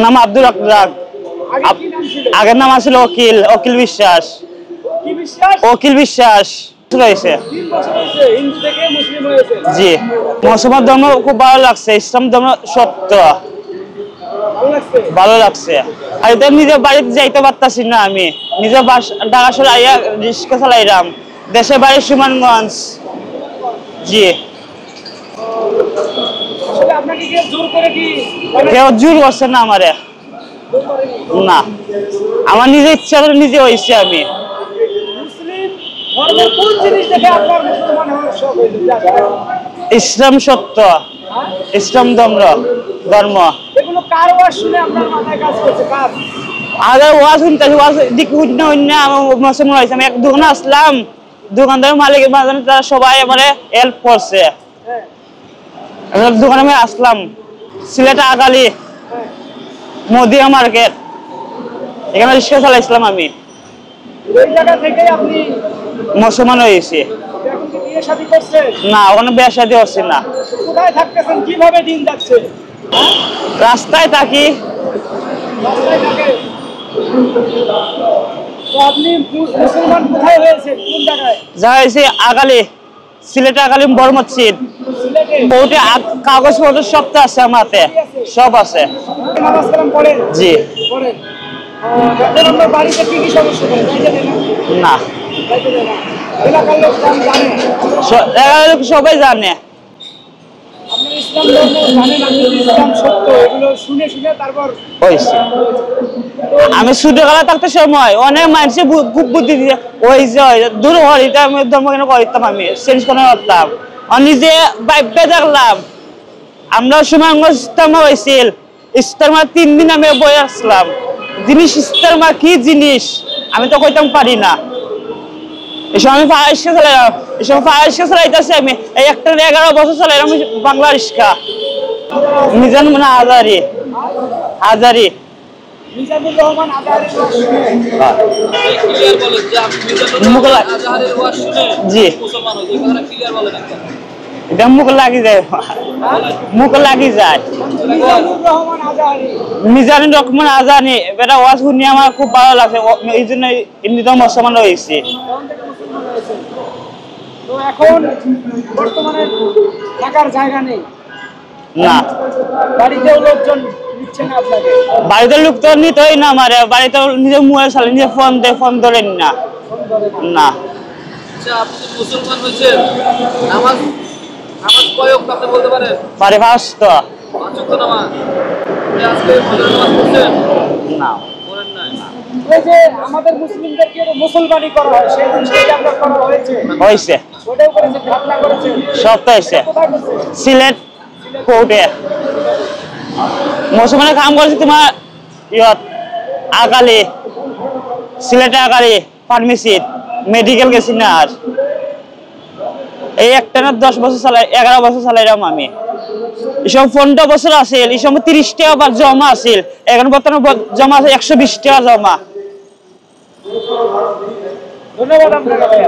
নাম আব্দুল রাজ্জাক। আগের নাম আছিল অকিল, অকিল বিশ্বাস। অকিল বিশ্বাস রয়েছে। জি, মুসলমান ধর্ম খুব ভালো লাগছে, ইসলাম ধর্ম সত্য ভালো লাগছে। আর এটা নিজের বাড়িতে যাইতে পারতাছি না, আমি নিজের ঢাকা শহরে আইয়া রিক্সা চালাইলাম, দেশের বাড়ি সুনামগঞ্জ। জি, কেউ জোর করছে না আমারে, না, আমার নিজের ইচ্ছা করে নিজে হয়েছে। আমি ইসলাম সত্য, ইসলাম ধর্ম। আমি এক দোকানে আসলাম, দোকানদার মালিক তারা সবাই মানে হেল্প করছে। দোকানে আমি আসলাম সিলেট আগালি মদিয়া মার্কেট, এখানে রিক্সা চালাইছিলাম আমি। মুসলমান হয়েছি না, ওখানে বিয়ে শাদী হচ্ছে না। রাস্তায় থাকি। আগালি, সিলেটে আগালি বড় মসজিদ। কাগজপত্র সব তো আছে আমার হাতে, সব আছে। জি, না, সবাই জানে। আমি ছোটবেলা থাকতে সময় অনেক মানুষের খুব বুদ্ধি দিয়ে ওই যে দূর হরিতে আমি ধর্ম কেন করতাম, আমি চেঞ্জ করে করতাম। নিজে ভাববে দেখলাম আমরা সুনামগঞ্জ ইস্তেমা হয়েছিল, ইস্তেমা 3 দিন আমি বই আসলাম। জিনিস ইস্তেমা কি জিনিস আমি তো কইতাম পারি না। এসব আমি রিক্সা চালাইলাম, এসব রিক্সা চালাইতেছি আমি এই একটা 11 বছর চালাইলাম বাংলা রিক্সা। মিজান মানে হাজারি, হাজারি। জি, এটা মুখে লাগি যায়, মুখে লাগি যায়। মিজানুর রহমান আজানি, এটা ওয়াজ শুনি আমার খুব ভালো লাগছে, এই জন্য এমনিতে মুসলমান হয়েছি। না, বাড়িতে লোক তো নিতই না, আমার বাড়িতে নিজের মোবাইল চালে, নিজে ফোন ধরেন না। না, পারে পাঁচ তো না। আমাদের মুসলিমদেরকে মুসলমানি করা হয়, সেই জিনিসটা আপনার করা হয়েছে? হয়েছে, সব তো হয়েছে। সিলেট কোর্টে মুসলমানের কাম করেছে তোমার আগালি, সিলেটে আগালি ফার্মেসি মেডিকেল গেছি না। আর এই একটা না 10 বছর চালাই, 11 বছর চালাইলাম আমি। এসব 15 বছর আছে, এই সময় 30 টাকা জমা আছিল, এখন বর্তমানে জমা আছে 120 টাকা জমা। ধন্যবাদ আপনাকে।